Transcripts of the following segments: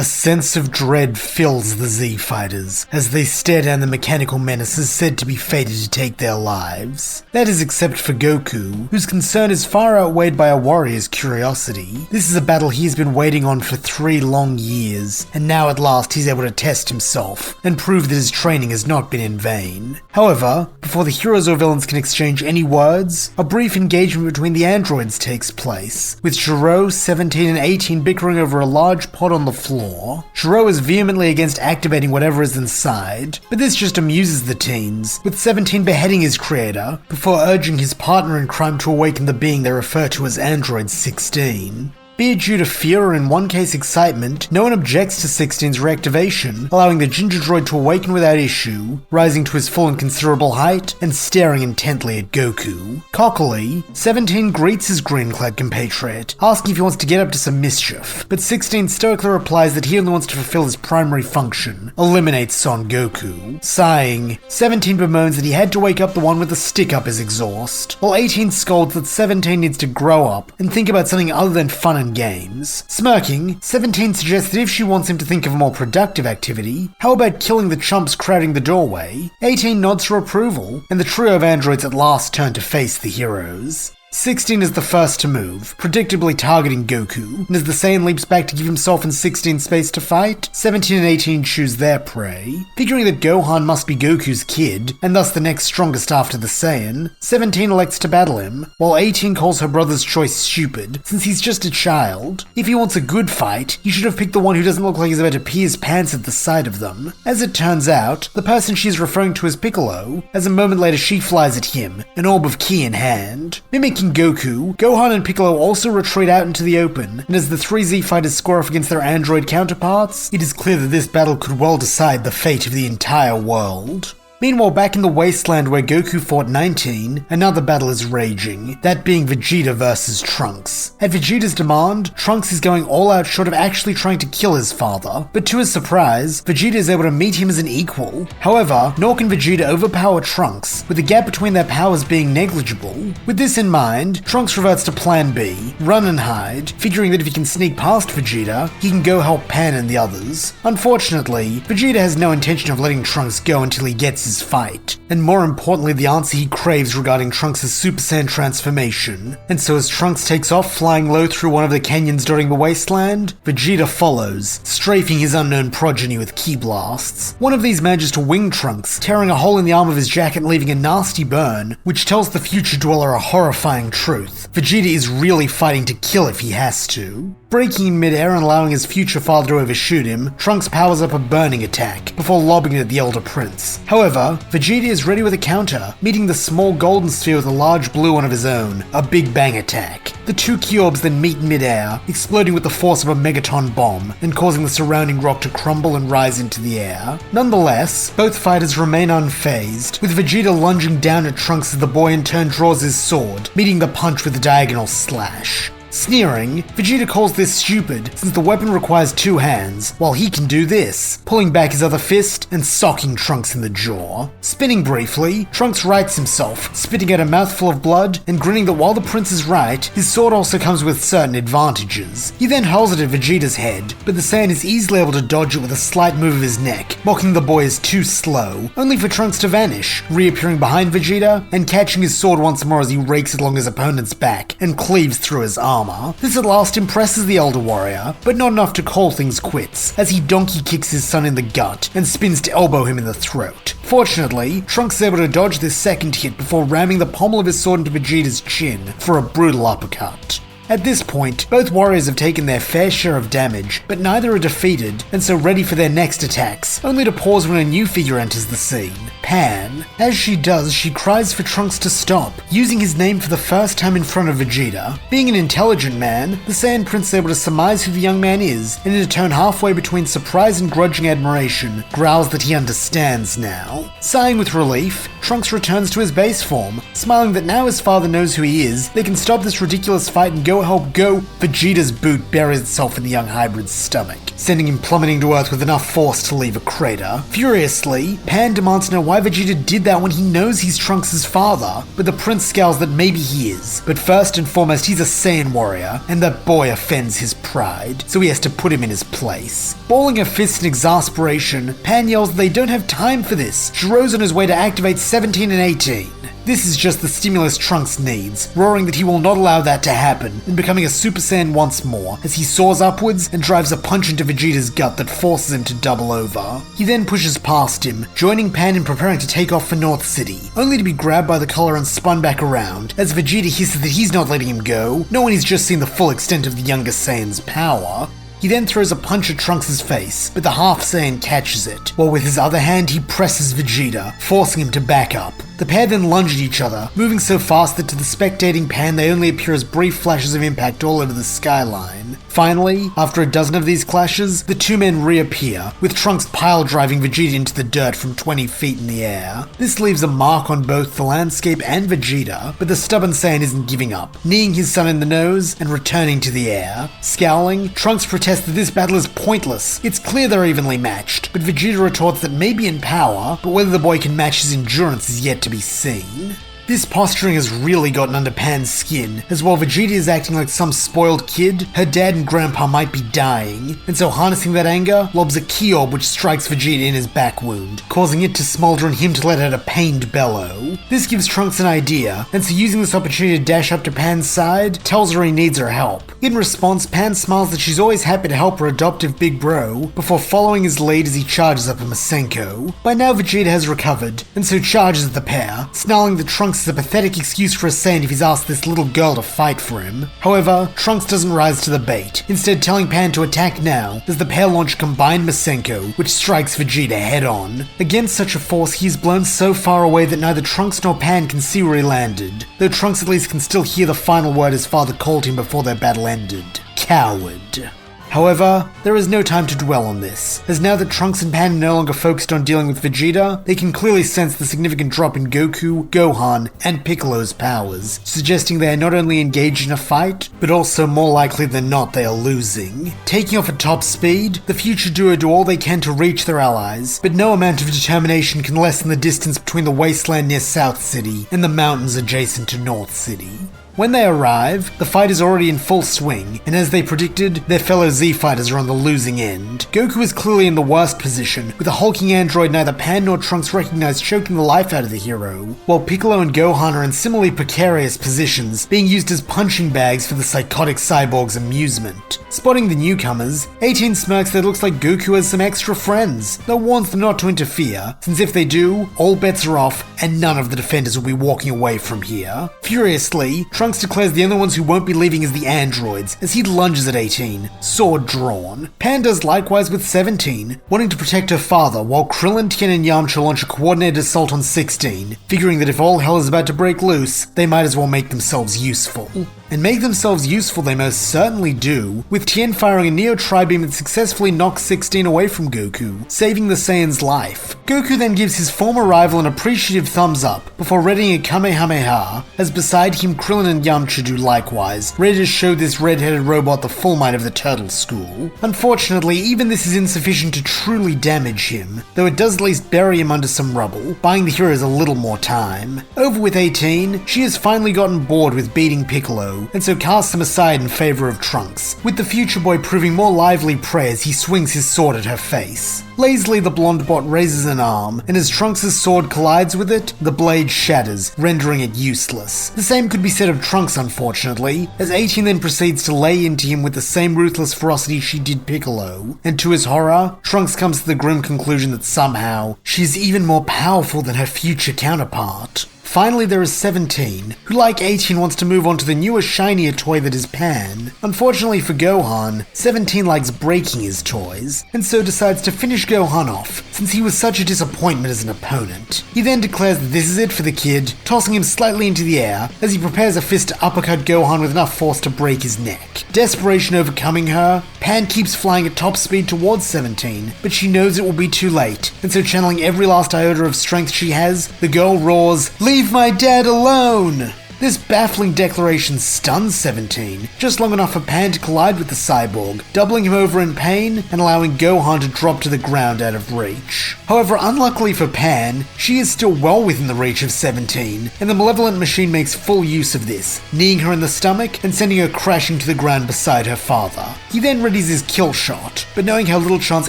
A sense of dread fills the Z-Fighters as they stare down the mechanical menaces said to be fated to take their lives. That is except for Goku, whose concern is far outweighed by a warrior's curiosity. This is a battle he has been waiting on for 3 long years, and now at last he's able to test himself and prove that his training has not been in vain. However, before the heroes or villains can exchange any words, a brief engagement between the androids takes place, with Gero, 17 and 18 bickering over a large pot on the floor. Gero is vehemently against activating whatever is inside, but this just amuses the teens, with 17 beheading his creator before urging his partner in crime to awaken the being they refer to as Android 16. Be it due to fear or in one case excitement, no one objects to 16's reactivation, allowing the ginger droid to awaken without issue, rising to his full and considerable height, and staring intently at Goku. Cockily, 17 greets his green-clad compatriot, asking if he wants to get up to some mischief, but 16 stoically replies that he only wants to fulfill his primary function, eliminate Son Goku. Sighing, 17 bemoans that he had to wake up the one with the stick up his exhaust, while 18 scolds that 17 needs to grow up and think about something other than fun and games. Smirking, 17 suggests that if she wants him to think of a more productive activity, how about killing the chumps crowding the doorway? 18 nods her approval, and the trio of androids at last turn to face the heroes. 16 is the first to move, predictably targeting Goku, and as the Saiyan leaps back to give himself and 16 space to fight, 17 and 18 choose their prey. Figuring that Gohan must be Goku's kid, and thus the next strongest after the Saiyan, 17 elects to battle him, while 18 calls her brother's choice stupid, since he's just a child. If he wants a good fight, he should have picked the one who doesn't look like he's about to pee his pants at the sight of them. As it turns out, the person she's referring to as Piccolo, as a moment later she flies at him, an orb of ki in hand. Mimicking Goku, Gohan and Piccolo also retreat out into the open, and as the 3 Z-Fighters score off against their android counterparts, it is clear that this battle could well decide the fate of the entire world. Meanwhile, back in the wasteland where Goku fought 19, another battle is raging, that being Vegeta versus Trunks. At Vegeta's demand, Trunks is going all out short of actually trying to kill his father, but to his surprise, Vegeta is able to meet him as an equal. However, nor can Vegeta overpower Trunks, with the gap between their powers being negligible. With this in mind, Trunks reverts to plan B, run and hide, figuring that if he can sneak past Vegeta, he can go help Pan and the others. Unfortunately, Vegeta has no intention of letting Trunks go until he gets his fight, and more importantly the answer he craves regarding Trunks' Super Saiyan transformation. And so as Trunks takes off flying low through one of the canyons during the wasteland, Vegeta follows, strafing his unknown progeny with ki blasts. One of these manages to wing Trunks, tearing a hole in the arm of his jacket and leaving a nasty burn, which tells the future dweller a horrifying truth. Vegeta is really fighting to kill if he has to. Breaking in midair and allowing his future father to overshoot him, Trunks powers up a burning attack, before lobbing it at the Elder Prince. However, Vegeta is ready with a counter, meeting the small golden sphere with a large blue one of his own, a Big Bang attack. The 2 ki orbs then meet in midair, exploding with the force of a megaton bomb, and causing the surrounding rock to crumble and rise into the air. Nonetheless, both fighters remain unfazed, with Vegeta lunging down at Trunks as the boy in turn draws his sword, meeting the punch with a diagonal slash. Sneering, Vegeta calls this stupid since the weapon requires 2 hands, while he can do this, pulling back his other fist and socking Trunks in the jaw. Spinning briefly, Trunks rights himself, spitting out a mouthful of blood and grinning that while the prince is right, his sword also comes with certain advantages. He then hurls it at Vegeta's head, but the Saiyan is easily able to dodge it with a slight move of his neck, mocking the boy as too slow, only for Trunks to vanish, reappearing behind Vegeta and catching his sword once more as he rakes it along his opponent's back and cleaves through his arm. This at last impresses the Elder Warrior, but not enough to call things quits, as he donkey kicks his son in the gut and spins to elbow him in the throat. Fortunately, Trunks is able to dodge this second hit before ramming the pommel of his sword into Vegeta's chin for a brutal uppercut. At this point, both warriors have taken their fair share of damage, but neither are defeated, and so ready for their next attacks, only to pause when a new figure enters the scene, Pan. As she does, she cries for Trunks to stop, using his name for the first time in front of Vegeta. Being an intelligent man, the Saiyan Prince is able to surmise who the young man is, and in a turn halfway between surprise and grudging admiration, growls that he understands now. Sighing with relief, Trunks returns to his base form, smiling that now his father knows who he is, they can stop this ridiculous fight and go no help go, Vegeta's boot buries itself in the young hybrid's stomach, sending him plummeting to Earth with enough force to leave a crater. Furiously, Pan demands to know why Vegeta did that when he knows he's Trunks' father, but the prince scowls that maybe he is. But first and foremost, he's a Saiyan warrior, and that boy offends his pride, so he has to put him in his place. Balling a fist in exasperation, Pan yells that they don't have time for this. Gero's on his way to activate 17 and 18. This is just the stimulus Trunks needs, roaring that he will not allow that to happen, and becoming a Super Saiyan once more, as he soars upwards and drives a punch into Vegeta's gut that forces him to double over. He then pushes past him, joining Pan in preparing to take off for North City, only to be grabbed by the collar and spun back around, as Vegeta hisses that he's not letting him go, knowing he's just seen the full extent of the younger Saiyan's power. He then throws a punch at Trunks' face, but the half Saiyan catches it, while with his other hand he presses Vegeta, forcing him to back up. The pair then lunge at each other, moving so fast that to the spectating Pan they only appear as brief flashes of impact all over the skyline. Finally, after a dozen of these clashes, the two men reappear, with Trunks pile driving Vegeta into the dirt from 20 feet in the air. This leaves a mark on both the landscape and Vegeta, but the stubborn Saiyan isn't giving up, kneeing his son in the nose and returning to the air. Scowling, Trunks protests that this battle is pointless. It's clear they're evenly matched, but Vegeta retorts that maybe in power, but whether the boy can match his endurance is yet to be seen. This posturing has really gotten under Pan's skin, as while Vegeta is acting like some spoiled kid, her dad and grandpa might be dying, and so harnessing that anger, lobs a key orb which strikes Vegeta in his back wound, causing it to smolder and him to let out a pained bellow. This gives Trunks an idea, and so using this opportunity to dash up to Pan's side, tells her he needs her help. In response, Pan smiles that she's always happy to help her adoptive big bro, before following his lead as he charges up a Masenko. By now Vegeta has recovered, and so charges at the pair, snarling that Trunks is a pathetic excuse for a Saiyan if he's asked this little girl to fight for him. However, Trunks doesn't rise to the bait, instead telling Pan to attack now as the pair launch a combined Masenko, which strikes Vegeta head on. Against such a force, he is blown so far away that neither Trunks nor Pan can see where he landed, though Trunks at least can still hear the final word his father called him before their battle ended. Coward. However, there is no time to dwell on this, as now that Trunks and Pan are no longer focused on dealing with Vegeta, they can clearly sense the significant drop in Goku, Gohan, and Piccolo's powers, suggesting they are not only engaged in a fight, but also more likely than not they are losing. Taking off at top speed, the future duo do all they can to reach their allies, but no amount of determination can lessen the distance between the wasteland near South City and the mountains adjacent to North City. When they arrive, the fight is already in full swing, and as they predicted, their fellow Z-fighters are on the losing end. Goku is clearly in the worst position, with a hulking android neither Pan nor Trunks recognize choking the life out of the hero, while Piccolo and Gohan are in similarly precarious positions, being used as punching bags for the psychotic cyborg's amusement. Spotting the newcomers, 18 smirks that it looks like Goku has some extra friends, though warns them not to interfere, since if they do, all bets are off and none of the defenders will be walking away from here. Furiously, Trunks declares the only ones who won't be leaving is the androids, as he lunges at 18, sword drawn. Pan does likewise with 17, wanting to protect her father, while Krillin, Tien, and Yamcha launch a coordinated assault on 16, figuring that if all hell is about to break loose, they might as well make themselves useful. And make themselves useful they most certainly do, with Tien firing a Neo Tri-Beam that successfully knocks 16 away from Goku, saving the Saiyan's life. Goku then gives his former rival an appreciative thumbs up, before readying a Kamehameha, as beside him Krillin and Yamcha do likewise, ready to show this red-headed robot the full might of the Turtle School. Unfortunately, even this is insufficient to truly damage him, though it does at least bury him under some rubble, buying the heroes a little more time. Over with 18, she has finally gotten bored with beating Piccolo, and so casts him aside in favor of Trunks, with the future boy proving more lively prey as he swings his sword at her face. Lazily, the blonde bot raises an arm, and as Trunks' sword collides with it, the blade shatters, rendering it useless. The same could be said of Trunks, unfortunately, as 18 then proceeds to lay into him with the same ruthless ferocity she did Piccolo, and to his horror, Trunks comes to the grim conclusion that somehow, she's even more powerful than her future counterpart. Finally, there is 17, who like 18 wants to move on to the newer, shinier toy that is Pan. Unfortunately for Gohan, 17 likes breaking his toys, and so decides to finish Gohan off, since he was such a disappointment as an opponent. He then declares that this is it for the kid, tossing him slightly into the air, as he prepares a fist to uppercut Gohan with enough force to break his neck. Desperation overcoming her, Pan keeps flying at top speed towards 17, but she knows it will be too late, and so channeling every last iota of strength she has, the girl roars, "Leave my dad alone!" This baffling declaration stuns 17, just long enough for Pan to collide with the cyborg, doubling him over in pain and allowing Gohan to drop to the ground out of reach. However, unluckily for Pan, she is still well within the reach of 17, and the malevolent machine makes full use of this, kneeing her in the stomach and sending her crashing to the ground beside her father. He then readies his kill shot, but knowing how little chance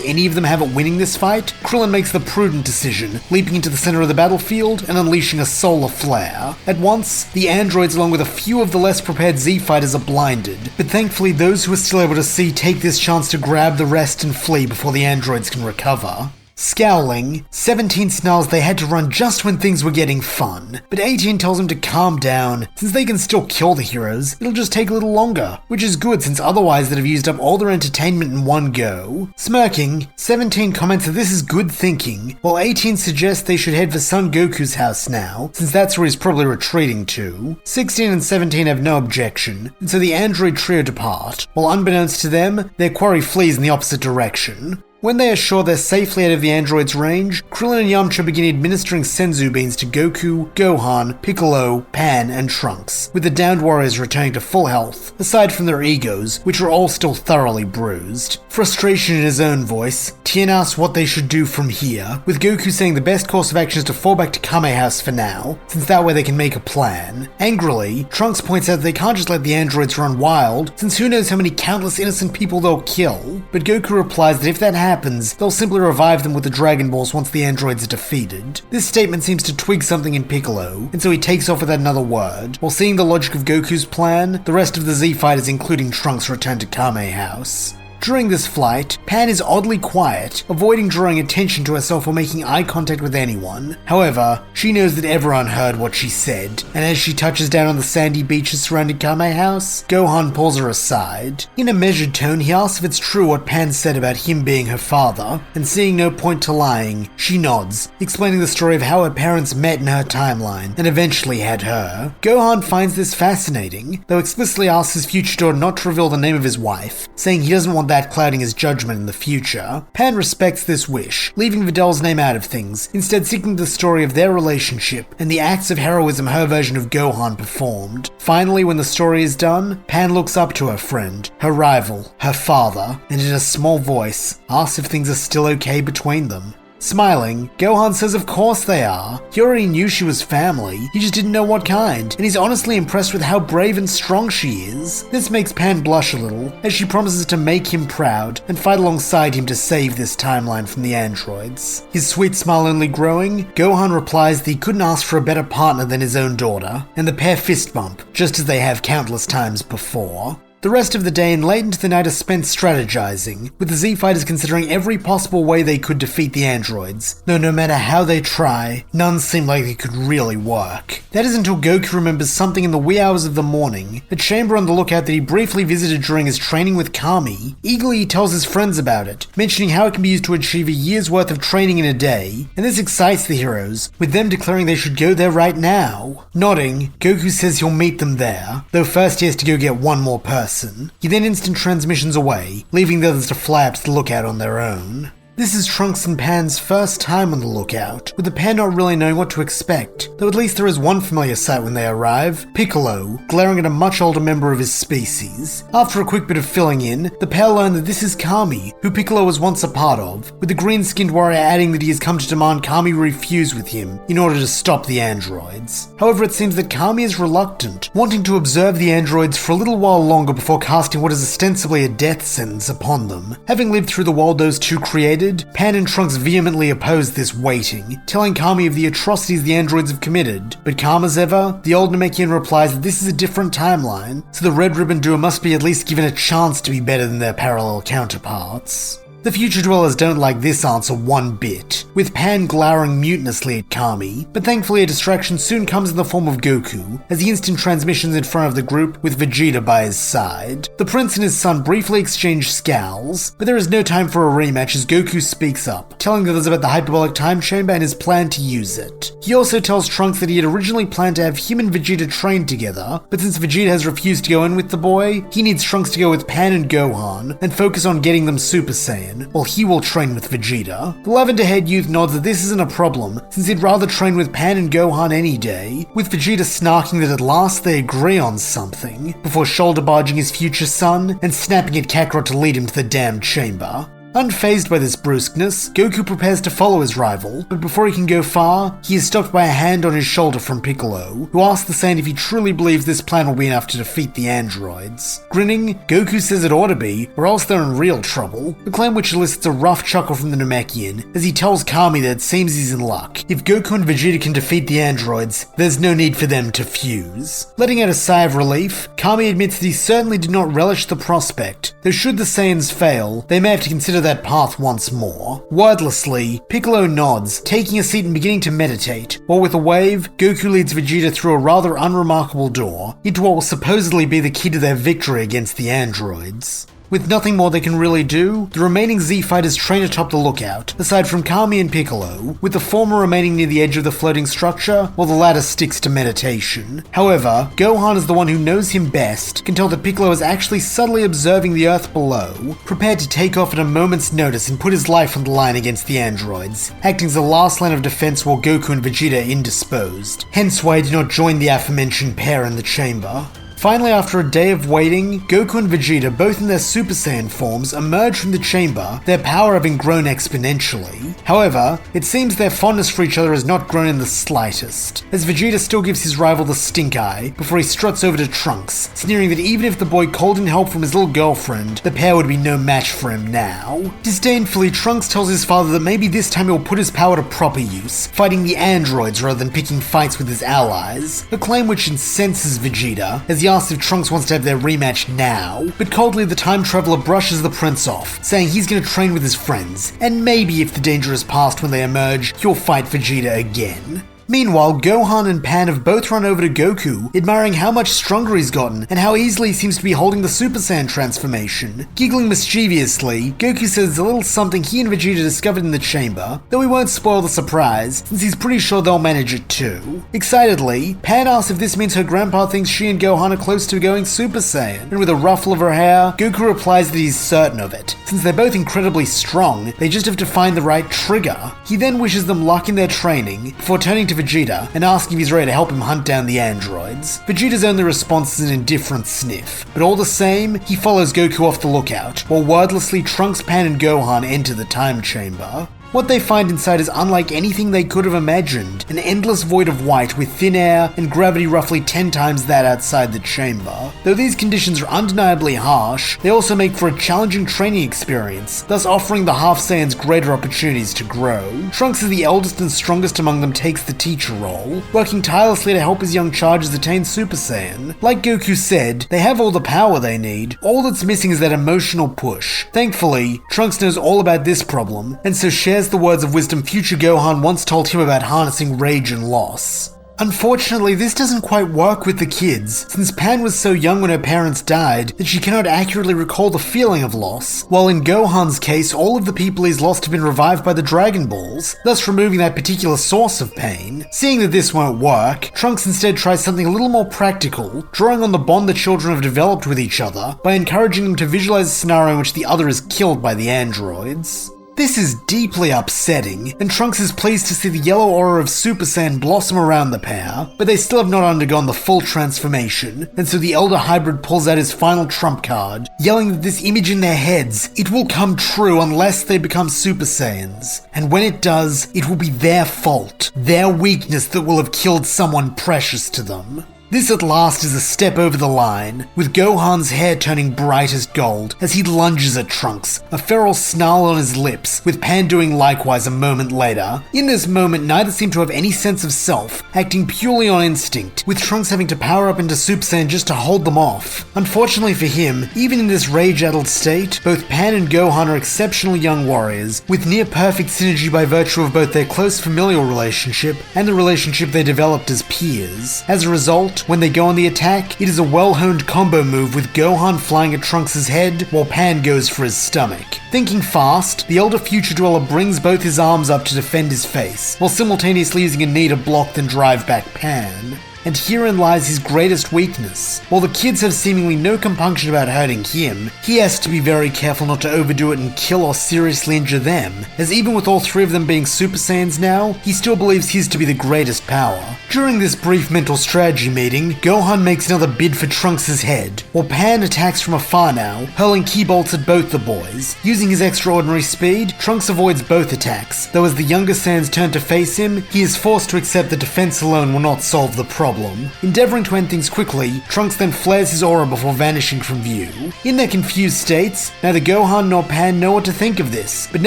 any of them have at winning this fight, Krillin makes the prudent decision, leaping into the center of the battlefield and unleashing a solar flare. At once, the androids along with a few of the less prepared Z-fighters are blinded, but thankfully those who are still able to see take this chance to grab the rest and flee before the androids can recover. Scowling, 17 snarls they had to run just when things were getting fun, but 18 tells him to calm down. Since they can still kill the heroes, it'll just take a little longer, which is good since otherwise they'd have used up all their entertainment in one go. Smirking, 17 comments that this is good thinking, while 18 suggests they should head for Son Goku's house now, since that's where he's probably retreating to. 16 and 17 have no objection, and so the android trio depart, while unbeknownst to them, their quarry flees in the opposite direction. When they are sure they're safely out of the android's range, Krillin and Yamcha begin administering Senzu beans to Goku, Gohan, Piccolo, Pan, and Trunks, with the downed warriors returning to full health, aside from their egos, which are all still thoroughly bruised. Frustration in his own voice, Tien asks what they should do from here, with Goku saying the best course of action is to fall back to Kame House for now, since that way they can make a plan. Angrily, Trunks points out that they can't just let the androids run wild, since who knows how many countless innocent people they'll kill, but Goku replies that if that happens, they'll simply revive them with the Dragon Balls once the androids are defeated. This statement seems to twig something in Piccolo, and so he takes off without another word. While seeing the logic of Goku's plan, the rest of the Z-fighters including Trunks return to Kame House. During this flight, Pan is oddly quiet, avoiding drawing attention to herself or making eye contact with anyone. However, she knows that everyone heard what she said, and as she touches down on the sandy beaches surrounding Kame House, Gohan pulls her aside. In a measured tone, he asks if it's true what Pan said about him being her father, and seeing no point to lying, she nods, explaining the story of how her parents met in her timeline, and eventually had her. Gohan finds this fascinating, though explicitly asks his future daughter not to reveal the name of his wife, saying he doesn't want that clouding his judgment in the future. Pan respects this wish, leaving Vidal's name out of things, instead seeking the story of their relationship and the acts of heroism her version of Gohan performed. Finally, when the story is done, Pan looks up to her friend, her rival, her father, and in a small voice, asks if things are still okay between them. Smiling, Gohan says of course they are. He already knew she was family, he just didn't know what kind, and he's honestly impressed with how brave and strong she is. This makes Pan blush a little, as she promises to make him proud and fight alongside him to save this timeline from the androids. His sweet smile only growing, Gohan replies that he couldn't ask for a better partner than his own daughter, and the pair fist bump, just as they have countless times before. The rest of the day and late into the night are spent strategizing, with the Z-fighters considering every possible way they could defeat the androids, though no matter how they try, none seem like it could really work. That is until Goku remembers something in the wee hours of the morning, a chamber on the lookout that he briefly visited during his training with Kami. Eagerly he tells his friends about it, mentioning how it can be used to achieve a year's worth of training in a day, and this excites the heroes, with them declaring they should go there right now. Nodding, Goku says he'll meet them there, though first he has to go get one more person. He then instant transmissions away, leaving the others to fly up to the lookout on their own. This is Trunks and Pan's first time on the lookout, with the pair not really knowing what to expect, though at least there is one familiar sight when they arrive, Piccolo, glaring at a much older member of his species. After a quick bit of filling in, the pair learn that this is Kami, who Piccolo was once a part of, with the green-skinned warrior adding that he has come to demand Kami refuse with him in order to stop the androids. However, it seems that Kami is reluctant, wanting to observe the androids for a little while longer before casting what is ostensibly a death sentence upon them. Having lived through the world those two created, Pan and Trunks vehemently oppose this waiting, telling Kami of the atrocities the androids have committed. But calm as ever, the old Namekian replies that this is a different timeline, so the Red Ribbon Duo must be at least given a chance to be better than their parallel counterparts. The future dwellers don't like this answer one bit, with Pan glowering mutinously at Kami, but thankfully a distraction soon comes in the form of Goku, as he instant transmissions in front of the group with Vegeta by his side. The prince and his son briefly exchange scowls, but there is no time for a rematch as Goku speaks up, telling the others about the hyperbolic time chamber and his plan to use it. He also tells Trunks that he had originally planned to have him and Vegeta train together, but since Vegeta has refused to go in with the boy, he needs Trunks to go with Pan and Gohan, and focus on getting them Super Saiyan. Saiyan, while he will train with Vegeta. The lavender-haired youth nods that this isn't a problem, since he'd rather train with Pan and Gohan any day, with Vegeta snarking that at last they agree on something, before shoulder-barging his future son and snapping at Kakarot to lead him to the damned chamber. Unfazed by this brusqueness, Goku prepares to follow his rival, but before he can go far, he is stopped by a hand on his shoulder from Piccolo, who asks the Saiyan if he truly believes this plan will be enough to defeat the androids. Grinning, Goku says it ought to be, or else they're in real trouble, a claim which elicits a rough chuckle from the Namekian, as he tells Kami that it seems he's in luck. If Goku and Vegeta can defeat the androids, there's no need for them to fuse. Letting out a sigh of relief, Kami admits that he certainly did not relish the prospect, though should the Saiyans fail, they may have to consider that path once more. Wordlessly, Piccolo nods, taking a seat and beginning to meditate, while with a wave, Goku leads Vegeta through a rather unremarkable door into what will supposedly be the key to their victory against the androids. With nothing more they can really do, the remaining Z-Fighters train atop the lookout, aside from Kami and Piccolo, with the former remaining near the edge of the floating structure, while the latter sticks to meditation. However, Gohan is the one who knows him best, can tell that Piccolo is actually subtly observing the earth below, prepared to take off at a moment's notice and put his life on the line against the androids, acting as the last line of defense while Goku and Vegeta are indisposed, hence why he did not join the aforementioned pair in the chamber. Finally, after a day of waiting, Goku and Vegeta, both in their Super Saiyan forms, emerge from the chamber, their power having grown exponentially. However, it seems their fondness for each other has not grown in the slightest, as Vegeta still gives his rival the stink eye before he struts over to Trunks, sneering that even if the boy called in help from his little girlfriend, the pair would be no match for him now. Disdainfully, Trunks tells his father that maybe this time he'll put his power to proper use, fighting the androids rather than picking fights with his allies, a claim which incenses Vegeta, as he asks if Trunks wants to have their rematch now, but coldly the time traveler brushes the prince off, saying he's going to train with his friends, and maybe if the danger is past when they emerge, he'll fight Vegeta again. Meanwhile, Gohan and Pan have both run over to Goku, admiring how much stronger he's gotten and how easily he seems to be holding the Super Saiyan transformation. Giggling mischievously, Goku says a little something he and Vegeta discovered in the chamber, though he won't spoil the surprise, since he's pretty sure they'll manage it too. Excitedly, Pan asks if this means her grandpa thinks she and Gohan are close to going Super Saiyan, and with a ruffle of her hair, Goku replies that he's certain of it. Since they're both incredibly strong, they just have to find the right trigger. He then wishes them luck in their training, before turning to Vegeta and asking if he's ready to help him hunt down the androids. Vegeta's only response is an indifferent sniff, but all the same, he follows Goku off the lookout, while wordlessly Trunks, Pan, and Gohan enter the time chamber. What they find inside is unlike anything they could have imagined, an endless void of white with thin air and gravity roughly 10 times that outside the chamber. Though these conditions are undeniably harsh, they also make for a challenging training experience, thus offering the Half Saiyans greater opportunities to grow. Trunks, as the eldest and strongest among them, takes the teacher role, working tirelessly to help his young charges attain Super Saiyan. Like Goku said, they have all the power they need, all that's missing is that emotional push. Thankfully, Trunks knows all about this problem, and so shares the words of wisdom future Gohan once told him about harnessing rage and loss. Unfortunately, this doesn't quite work with the kids, since Pan was so young when her parents died that she cannot accurately recall the feeling of loss, while in Gohan's case, all of the people he's lost have been revived by the Dragon Balls, thus removing that particular source of pain. Seeing that this won't work, Trunks instead tries something a little more practical, drawing on the bond the children have developed with each other by encouraging them to visualize a scenario in which the other is killed by the androids. This is deeply upsetting, and Trunks is pleased to see the yellow aura of Super Saiyan blossom around the pair, but they still have not undergone the full transformation, and so the Elder Hybrid pulls out his final trump card, yelling that this image in their heads, it will come true unless they become Super Saiyans, and when it does, it will be their fault, their weakness that will have killed someone precious to them. This at last is a step over the line, with Gohan's hair turning brightest gold as he lunges at Trunks, a feral snarl on his lips, with Pan doing likewise a moment later. In this moment, neither seem to have any sense of self, acting purely on instinct, with Trunks having to power up into Super Saiyan just to hold them off. Unfortunately for him, even in this rage-addled state, both Pan and Gohan are exceptional young warriors, with near-perfect synergy by virtue of both their close familial relationship and the relationship they developed as peers. As a result, when they go on the attack, it is a well-honed combo move with Gohan flying at Trunks' head while Pan goes for his stomach. Thinking fast, the elder future dweller brings both his arms up to defend his face, while simultaneously using a knee to block then drive back Pan. and herein lies his greatest weakness. While the kids have seemingly no compunction about hurting him, he has to be very careful not to overdo it and kill or seriously injure them, as even with all three of them being Super Saiyans now, he still believes his to be the greatest power. During this brief mental strategy meeting, Gohan makes another bid for Trunks' head, while Pan attacks from afar now, hurling key bolts at both the boys. Using his extraordinary speed, Trunks avoids both attacks, though as the younger Saiyans turn to face him, he is forced to accept that defense alone will not solve the problem. Endeavoring to end things quickly, Trunks then flares his aura before vanishing from view. In their confused states, neither Gohan nor Pan know what to think of this, but an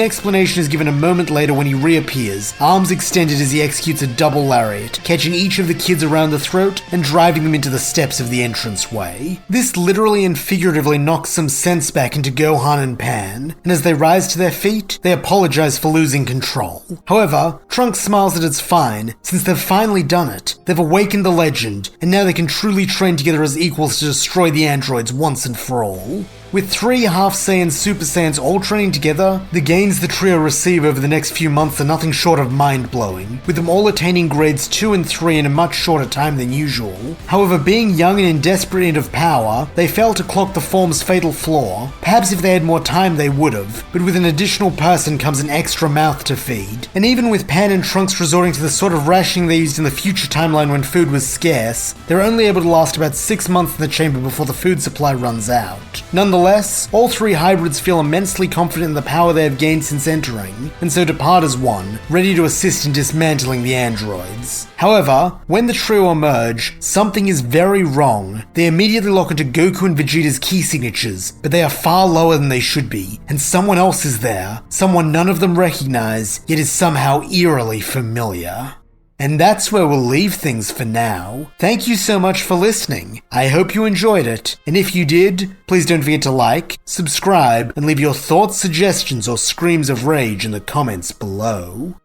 explanation is given a moment later when he reappears, arms extended as he executes a double lariat, catching each of the kids around the throat and driving them into the steps of the entranceway. This literally and figuratively knocks some sense back into Gohan and Pan, and as they rise to their feet, they apologize for losing control. However, Trunks smiles that it's fine, since they've finally done it. They've awakened the legend, and now they can truly train together as equals to destroy the androids once and for all. With 3 half-Saiyan Super Saiyans all training together, the gains the trio receive over the next few months are nothing short of mind-blowing, with them all attaining grades 2 and 3 in a much shorter time than usual. However, being young and in desperate need of power, they fail to clock the form's fatal flaw. Perhaps if they had more time they would've, but with an additional person comes an extra mouth to feed. And even with Pan and Trunks resorting to the sort of rationing they used in the future timeline when food was scarce, they're only able to last about 6 months in the chamber before the food supply runs out. Nonetheless, all 3 hybrids feel immensely confident in the power they have gained since entering, and so depart as one, ready to assist in dismantling the androids. However, when the trio emerge, something is very wrong. They immediately lock into Goku and Vegeta's key signatures, but they are far lower than they should be, and someone else is there, someone none of them recognize, yet is somehow eerily familiar. And that's where we'll leave things for now. Thank you so much for listening. I hope you enjoyed it, and if you did, please don't forget to like, subscribe, and leave your thoughts, suggestions, or screams of rage in the comments below.